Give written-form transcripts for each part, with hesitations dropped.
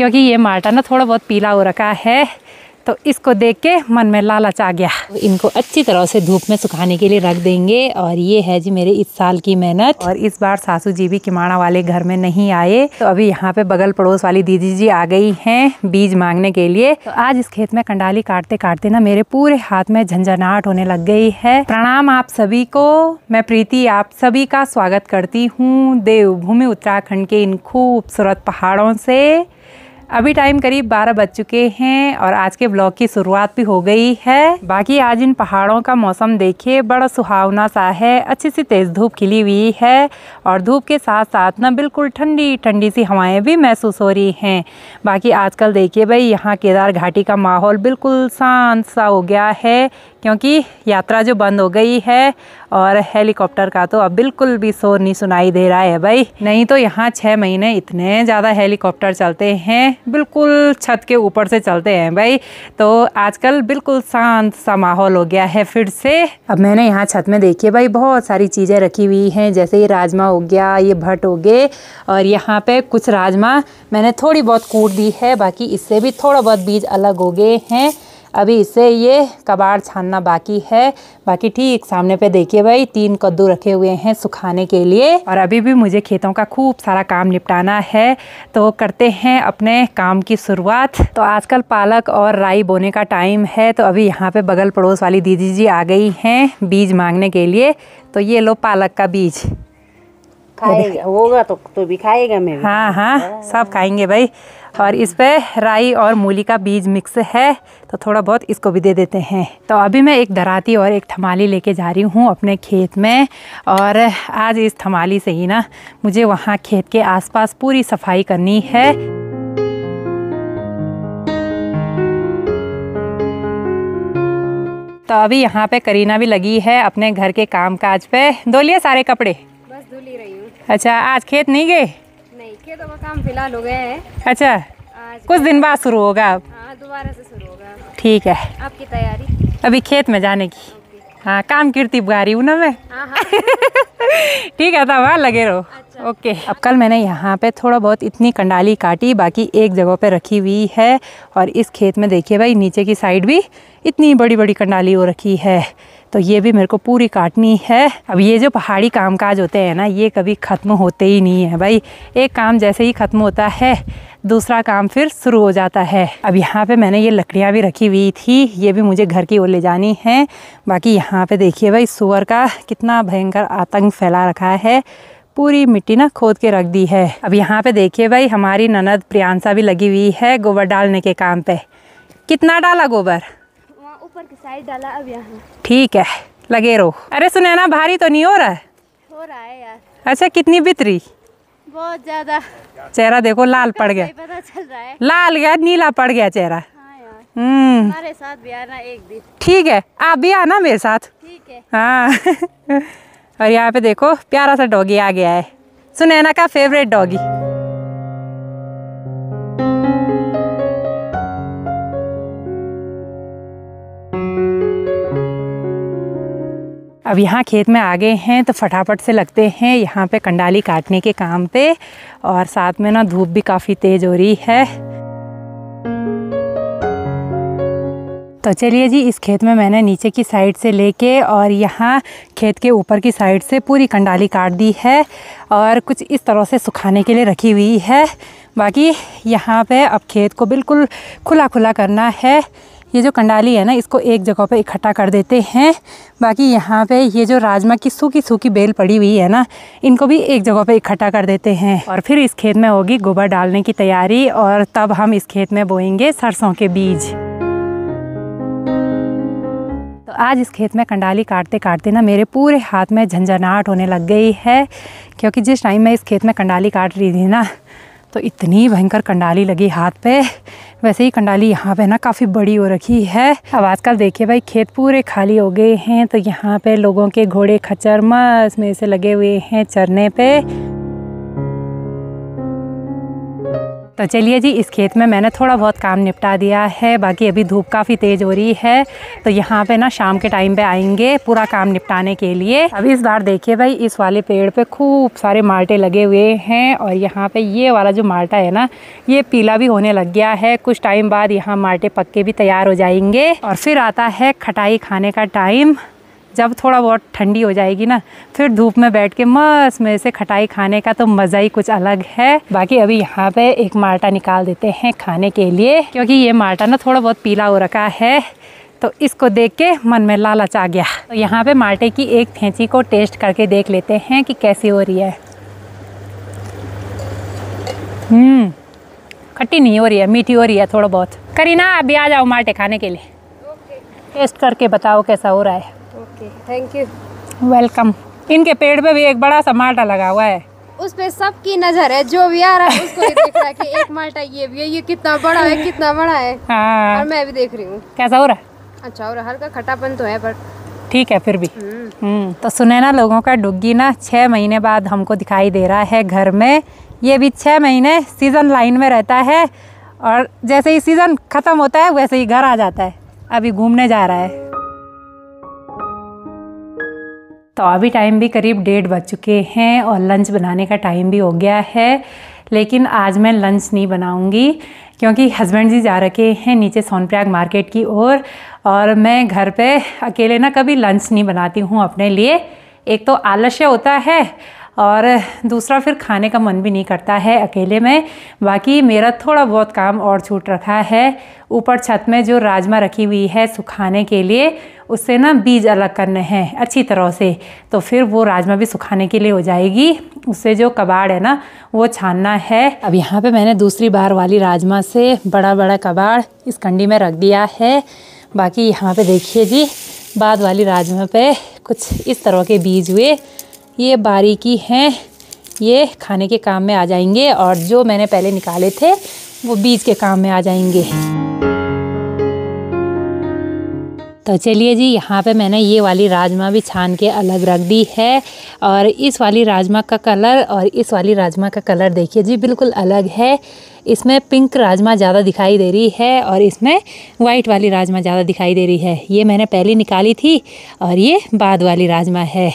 क्योंकि ये माल्टा ना थोड़ा बहुत पीला हो रखा है, तो इसको देख के मन में लालच आ गया। इनको अच्छी तरह से धूप में सुखाने के लिए रख देंगे। और ये है जी मेरे इस साल की मेहनत। और इस बार सासू जी भी किमाड़ा वाले घर में नहीं आए, तो अभी यहाँ पे बगल पड़ोस वाली दीदी जी आ गई हैं बीज मांगने के लिए। तो आज इस खेत में कंडाली काटते काटते ना मेरे पूरे हाथ में झंझनाहट होने लग गई है। प्रणाम आप सभी को, मैं प्रीति आप सभी का स्वागत करती हूँ देवभूमि उत्तराखंड के इन खूबसूरत पहाड़ों से। अभी टाइम करीब 12 बज चुके हैं और आज के ब्लॉग की शुरुआत भी हो गई है। बाकी आज इन पहाड़ों का मौसम देखिए बड़ा सुहावना सा है, अच्छी सी तेज़ धूप खिली हुई है और धूप के साथ साथ ना बिल्कुल ठंडी ठंडी सी हवाएं भी महसूस हो रही हैं। बाकी आजकल देखिए भाई यहाँ केदार घाटी का माहौल बिल्कुल शांत सा हो गया है, क्योंकि यात्रा जो बंद हो गई है और हेलीकॉप्टर का तो अब बिल्कुल भी शोर नहीं सुनाई दे रहा है भाई। नहीं तो यहाँ 6 महीने इतने ज़्यादा हेलीकॉप्टर चलते हैं, बिल्कुल छत के ऊपर से चलते हैं भाई। तो आजकल बिल्कुल शांत सा माहौल हो गया है फिर से। अब मैंने यहाँ छत में देखिए भाई बहुत सारी चीज़ें रखी हुई हैं, जैसे ये राजमा हो गया, ये भट्ट हो गए, और यहाँ पे कुछ राजमा मैंने थोड़ी बहुत कूट दी है, बाकी इससे भी थोड़ा बहुत बीज अलग हो गए हैं। अभी इससे ये कबाड़ छानना बाकी है। बाकी ठीक सामने पे देखिए भाई 3 कद्दू रखे हुए हैं सुखाने के लिए। और अभी भी मुझे खेतों का खूब सारा काम निपटाना है, तो करते हैं अपने काम की शुरुआत। तो आजकल पालक और राई बोने का टाइम है, तो अभी यहाँ पे बगल पड़ोस वाली दीदी जी आ गई हैं बीज मांगने के लिए। तो ये लो पालक का बीज, खाएगा होगा तो भी खाएगा मेरे। हाँ हाँ सब खाएंगे भाई। और इस पे राई और मूली का बीज मिक्स है, तो थोड़ा बहुत इसको भी दे देते हैं। तो अभी मैं एक दराती और एक थमाली लेके जा रही हूँ अपने खेत में, और आज इस थमाली से ही ना मुझे वहाँ खेत के आसपास पूरी सफाई करनी है। तो अभी यहाँ पे करीना भी लगी है अपने घर के काम काज पे। धो लिए सारे कपड़े? बस धुल ही रही हूँ। अच्छा, आज खेत नहीं गए? नहीं, खेतों का काम फिलहाल हो गया है। अच्छा, आज कुछ दिन बाद शुरू होगा अब? हाँ, दोबारा से शुरू होगा। ठीक है। आपकी तैयारी? अभी खेत में जाने की। हाँ, काम कीर्ति बुआ रही हूँ ना मैं। हाँ हाँ। ठीक है, तब वहाँ लगे रहो। अच्छा। ओके। अब कल मैंने यहाँ पे थोड़ा बहुत इतनी कंडाली काटी, बाकी एक जगह पे रखी हुई है। और इस खेत में देखिए भाई नीचे की साइड भी इतनी बड़ी बड़ी कंडाली हो रखी है, तो ये भी मेरे को पूरी काटनी है। अब ये जो पहाड़ी कामकाज होते हैं ना, ये कभी ख़त्म होते ही नहीं है भाई। एक काम जैसे ही ख़त्म होता है दूसरा काम फिर शुरू हो जाता है। अब यहाँ पे मैंने ये लकड़ियाँ भी रखी हुई थी, ये भी मुझे घर की ओर ले जानी है। बाकी यहाँ पे देखिए भाई सुअर का कितना भयंकर आतंक फैला रखा है, पूरी मिट्टी ना खोद के रख दी है। अब यहाँ पे देखिए भाई हमारी ननद प्रियांशा भी लगी हुई है गोबर डालने के काम पे। कितना डाला गोबर? वहाँ ऊपर की साइड डाला, अब यहाँ। ठीक है, लगे रहो। अरे सुने ना, भारी तो नहीं हो रहा है? हो रहा है यार। अच्छा, कितनी बितरी? बहुत ज्यादा। चेहरा देखो लाल पड़ गया। पता चल रहा है। लाल गया, नीला पड़ गया चेहरा। हाँ यार। हमारे साथ भी आना एक दिन। ठीक है, आप भी आना मेरे साथ। ठीक है। हाँ। और यहाँ पे देखो प्यारा सा डॉगी आ गया है, सुनैना का फेवरेट डॉगी। अब यहाँ खेत में आ गए हैं, तो फटाफट से लगते हैं यहाँ पे कंडाली काटने के काम पे। और साथ में ना धूप भी काफ़ी तेज़ हो रही है। तो चलिए जी, इस खेत में मैंने नीचे की साइड से लेके और यहाँ खेत के ऊपर की साइड से पूरी कंडाली काट दी है और कुछ इस तरह से सुखाने के लिए रखी हुई है। बाकी यहाँ पे अब खेत को बिल्कुल खुला खुला करना है। ये जो कंडाली है ना, इसको एक जगह पे इकट्ठा कर देते हैं। बाकी यहाँ पे ये जो राजमा की सूखी सूखी बेल पड़ी हुई है ना, इनको भी एक जगह पे इकट्ठा कर देते हैं। और फिर इस खेत में होगी गोबर डालने की तैयारी, और तब हम इस खेत में बोएंगे सरसों के बीज। तो आज इस खेत में कंडाली काटते काटते ना मेरे पूरे हाथ में झंझनाहट होने लग गई है, क्योंकि जिस टाइम मैं इस खेत में कंडाली काट रही थी ना, तो इतनी भयंकर कंडाली लगी हाथ पे। वैसे ही कंडाली यहाँ पे ना काफ़ी बड़ी हो रखी है। अब आजकल देखिए भाई खेत पूरे खाली हो गए हैं, तो यहाँ पे लोगों के घोड़े खच्चर मस्त में से लगे हुए हैं चरने पे। तो चलिए जी, इस खेत में मैंने थोड़ा बहुत काम निपटा दिया है। बाकी अभी धूप काफ़ी तेज़ हो रही है, तो यहाँ पे ना शाम के टाइम पे आएंगे पूरा काम निपटाने के लिए। अभी इस बार देखिए भाई, इस वाले पेड़ पे खूब सारे माल्टे लगे हुए हैं और यहाँ पे ये वाला जो माल्टा है ना, ये पीला भी होने लग गया है। कुछ टाइम बाद यहाँ माल्टे पक के भी तैयार हो जाएंगे और फिर आता है खटाई खाने का टाइम। जब थोड़ा बहुत ठंडी हो जाएगी ना, फिर धूप में बैठ के मस्त में से खटाई खाने का तो मज़ा ही कुछ अलग है। बाकी अभी यहाँ पे एक माल्टा निकाल देते हैं खाने के लिए, क्योंकि ये माल्टा ना थोड़ा बहुत पीला हो रखा है, तो इसको देख के मन में लालच आ गया। तो यहाँ पे माल्टे की एक थैंची को टेस्ट करके देख लेते हैं कि कैसी हो रही है। खट्टी नहीं हो रही है, मीठी हो रही है थोड़ा बहुत। करीना, अभी आ जाओ माल्टे खाने के लिए। टेस्ट करके बताओ कैसा हो रहा है। Okay, thank you. वेलकम। इनके पेड़ पे भी एक बड़ा सा माल्टा लगा हुआ है, उस पे सबकी नजर है, जो भी आ रहा है उसको ही देख रहा है कि एक माल्टा ये भी है, ये कितना बड़ा है, कितना बड़ा है। हाँ। और मैं भी देख रही हूँ कैसा हो रहा है। अच्छा, और हल्का खट्टापन तो है पर ठीक है फिर भी। तो सुने ना, लोगों का डुग्गी ना 6 महीने बाद हमको दिखाई दे रहा है घर में। ये भी 6 महीने सीज़न लाइन में रहता है और जैसे ही सीज़न ख़त्म होता है वैसे ही घर आ जाता है। अभी घूमने जा रहा है। तो अभी टाइम भी करीब 1:30 बज चुके हैं और लंच बनाने का टाइम भी हो गया है। लेकिन आज मैं लंच नहीं बनाऊंगी, क्योंकि हस्बैंड जी जा रखे हैं नीचे सोनप्रयाग मार्केट की ओर और मैं घर पे अकेले ना कभी लंच नहीं बनाती हूँ अपने लिए। एक तो आलस्य होता है और दूसरा फिर खाने का मन भी नहीं करता है अकेले में। बाकी मेरा थोड़ा बहुत काम और छूट रखा है। ऊपर छत में जो राजमा रखी हुई है सुखाने के लिए, उससे ना बीज अलग करने हैं अच्छी तरह से, तो फिर वो राजमा भी सुखाने के लिए हो जाएगी। उससे जो कबाड़ है ना, वो छानना है। अब यहाँ पे मैंने दूसरी बार वाली राजमा से बड़ा बड़ा कबाड़ इस कंडी में रख दिया है। बाकी यहाँ पे देखिए जी, बाद वाली राजमा पे कुछ इस तरह के बीज हुए, ये बारीकी हैं, ये खाने के काम में आ जाएंगे और जो मैंने पहले निकाले थे वो बीज के काम में आ जाएंगे। तो चलिए जी, यहाँ पे मैंने ये वाली राजमा भी छान के अलग रख दी है और इस वाली राजमा का कलर और इस वाली राजमा का कलर देखिए जी, बिल्कुल अलग है। इसमें पिंक राजमा ज़्यादा दिखाई दे रही है और इसमें वाइट वाली राजमा ज़्यादा दिखाई दे रही है। ये मैंने पहले निकाली थी और ये बाद वाली राजमा है।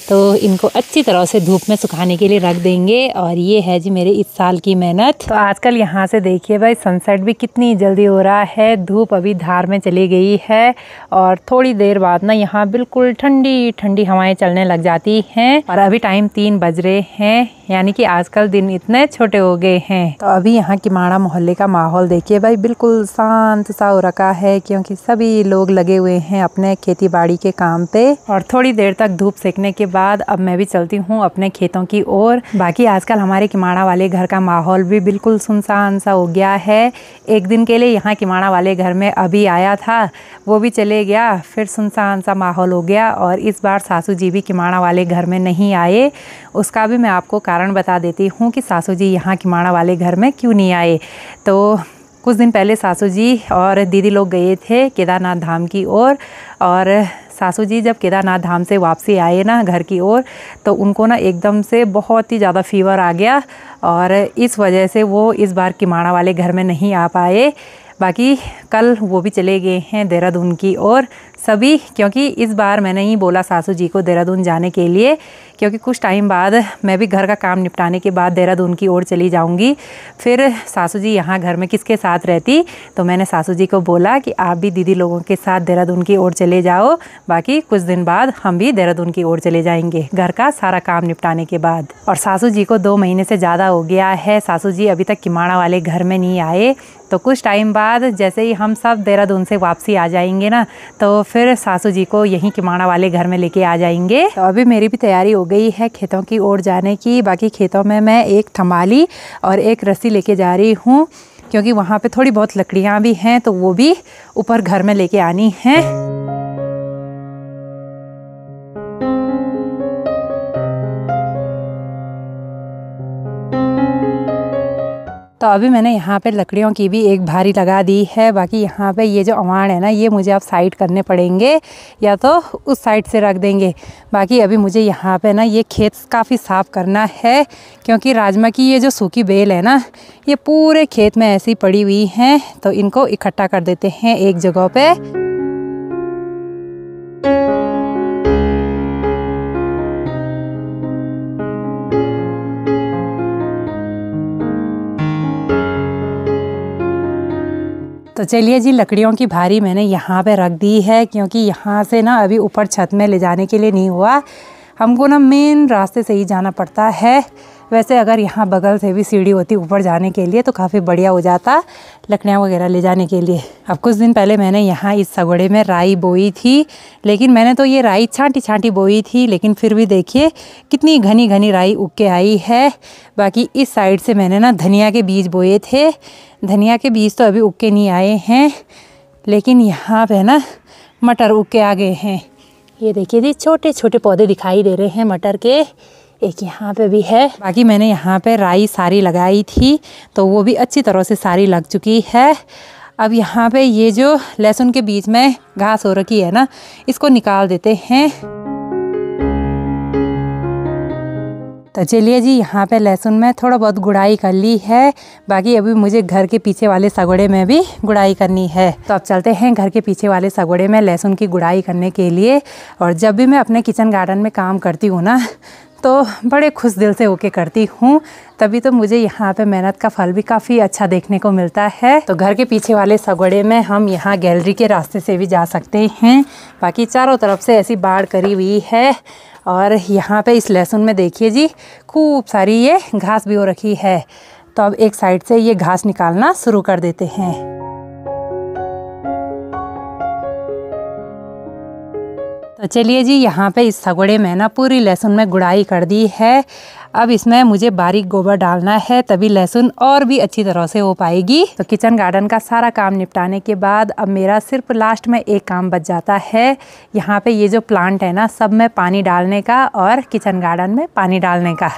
तो इनको अच्छी तरह से धूप में सुखाने के लिए रख देंगे और ये है जी मेरे इस साल की मेहनत। तो आजकल यहाँ से देखिए भाई, सनसेट भी कितनी जल्दी हो रहा है। धूप अभी धार में चली गई है और थोड़ी देर बाद ना यहाँ बिल्कुल ठंडी ठंडी हवाएं चलने लग जाती हैं। और अभी टाइम 3 बज रहे हैं, यानी कि आजकल दिन इतने छोटे हो गए हैं। तो अभी यहाँ किमाड़ा मोहल्ले का माहौल देखिए भाई, बिल्कुल शांत सा हो रखा है, क्योंकि सभी लोग लगे हुए हैं अपने खेती बाड़ी के काम पे। और थोड़ी देर तक धूप सेकने के बाद अब मैं भी चलती हूँ अपने खेतों की ओर। बाकी आजकल हमारे किमाड़ा वाले घर का माहौल भी बिल्कुल सुनसान सा हो गया है। एक दिन के लिए यहाँ किमाड़ा वाले घर में अभी आया था, वो भी चले गया, फिर सुनसान सा माहौल हो गया। और इस बार सासू जी भी किमाड़ा वाले घर में नहीं आए। उसका भी मैं आपको कारण बता देती हूँ कि सासू जी यहाँ किमाड़ा वाले घर में क्यों नहीं आए। तो कुछ दिन पहले सासू जी और दीदी लोग गए थे केदारनाथ धाम की ओर, और सासू जी जब केदारनाथ धाम से वापसी आए ना घर की ओर, तो उनको ना एकदम से बहुत ही ज़्यादा फीवर आ गया और इस वजह से वो इस बार किमाड़ा वाले घर में नहीं आ पाए। बाकी कल वो भी चले गए हैं देहरादून की ओर सभी, क्योंकि इस बार मैंने ही बोला सासू जी को देहरादून जाने के लिए, क्योंकि कुछ टाइम बाद मैं भी घर का काम निपटाने के बाद देहरादून की ओर चली जाऊंगी। फिर सासू जी यहाँ घर में किसके साथ रहती, तो मैंने सासू जी को बोला कि आप भी दीदी लोगों के साथ देहरादून की ओर चले जाओ। बाकी कुछ दिन बाद हम भी देहरादून की ओर चले जाएंगे घर का सारा काम निपटाने के बाद। और सासू जी को 2 महीने से ज़्यादा हो गया है, सासू जी अभी तक किमाड़ा वाले घर में नहीं आए। तो कुछ टाइम बाद जैसे ही हम सब देहरादून से वापसी आ जाएंगे ना, तो फिर सासू जी को यहीं किमाड़ा वाले घर में लेके आ जाएंगे। तो अभी मेरी भी तैयारी हो गई है खेतों की ओर जाने की। बाकी खेतों में मैं एक थमाली और एक रस्सी लेके जा रही हूँ, क्योंकि वहाँ पे थोड़ी बहुत लकड़ियाँ भी हैं, तो वो भी ऊपर घर में लेके आनी है। तो तो अभी मैंने यहाँ पे लकड़ियों की भी एक भारी लगा दी है। बाकी यहाँ पे ये जो अवाड़ है ना, ये मुझे अब साइड करने पड़ेंगे या तो उस साइड से रख देंगे। बाकी अभी मुझे यहाँ पे ना ये खेत काफ़ी साफ़ करना है, क्योंकि राजमा की ये जो सूखी बेल है ना, ये पूरे खेत में ऐसी पड़ी हुई हैं। तो इनको इकट्ठा कर देते हैं एक जगह पे। तो चलिए जी, लकड़ियों की भारी मैंने यहाँ पे रख दी है, क्योंकि यहाँ से ना अभी ऊपर छत में ले जाने के लिए नहीं हुआ, हमको ना मेन रास्ते से ही जाना पड़ता है। वैसे अगर यहाँ बगल से भी सीढ़ी होती ऊपर जाने के लिए तो काफ़ी बढ़िया हो जाता लकड़ियाँ वगैरह ले जाने के लिए। अब कुछ दिन पहले मैंने यहाँ इस सगोड़े में राई बोई थी, लेकिन मैंने तो ये राई छांटी छांटी बोई थी, लेकिन फिर भी देखिए कितनी घनी घनी राई उग के आई है। बाकी इस साइड से मैंने ना धनिया के बीज बोए थे। धनिया के बीज तो अभी उग के नहीं आए हैं, लेकिन यहाँ पे ना मटर उग के आ गए हैं। ये देखिए जी, छोटे छोटे पौधे दिखाई दे रहे हैं मटर के। एक यहाँ पे भी है। बाकी मैंने यहाँ पे राई सारी लगाई थी, तो वो भी अच्छी तरह से सारी लग चुकी है। अब यहाँ पे ये जो लहसुन के बीच में घास हो रखी है ना, इसको निकाल देते हैं। तो चलिए जी, यहाँ पे लहसुन में थोड़ा बहुत गुड़ाई कर ली है। बाकी अभी मुझे घर के पीछे वाले सगोड़े में भी गुड़ाई करनी है। तो अब चलते हैं घर के पीछे वाले सगोड़े में लहसुन की गुड़ाई करने के लिए। और जब भी मैं अपने किचन गार्डन में काम करती हूँ ना, तो बड़े खुश दिल से होके करती हूँ, तभी तो मुझे यहाँ पे मेहनत का फल भी काफ़ी अच्छा देखने को मिलता है। तो घर के पीछे वाले सगोड़े में हम यहाँ गैलरी के रास्ते से भी जा सकते हैं। बाकी चारों तरफ से ऐसी बाड़ करी हुई है। और यहाँ पे इस लहसुन में देखिए जी, खूब सारी ये घास भी हो रखी है। तो अब एक साइड से ये घास निकालना शुरू कर देते हैं। तो चलिए जी, यहाँ पे इस सगोड़े में ना पूरी लहसुन में गुड़ाई कर दी है। अब इसमें मुझे बारीक गोबर डालना है, तभी लहसुन और भी अच्छी तरह से हो पाएगी। तो किचन गार्डन का सारा काम निपटाने के बाद अब मेरा सिर्फ लास्ट में एक काम बच जाता है। यहाँ पे ये जो प्लांट है ना, सब में पानी डालने का और किचन गार्डन में पानी डालने का।